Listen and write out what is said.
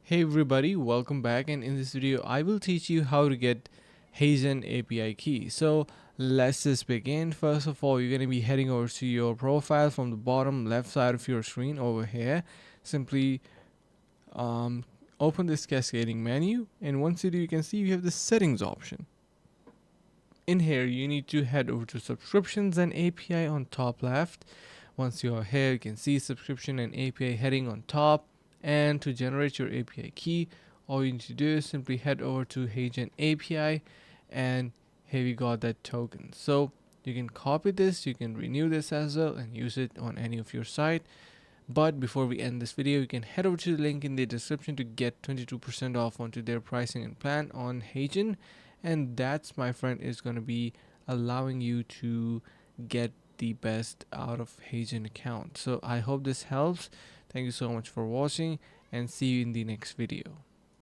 Hey everybody, welcome back, and in this video I will teach you how to get Heygen API key. So let's just begin. First of all, you're going to be heading over to your profile from the bottom left side of your screen over here. Simply um, open this cascading menu, and once you do, you can see you have the settings option. In here you need to head over to subscriptions and API on top left. Once you are here, you can see subscription and API heading on top. And to generate your API key, all you need to do is simply head over to Heygen API, and here we got that token. So you can copy this, you can renew this as well and use it on any of your site. But before we end this video, you can head over to the link in the description to get 22% off onto their pricing and plan on Heygen. And that's, my friend, is going to be allowing you to get the best out of Heygen account. So I hope this helps. Thank you so much for watching, and see you in the next video.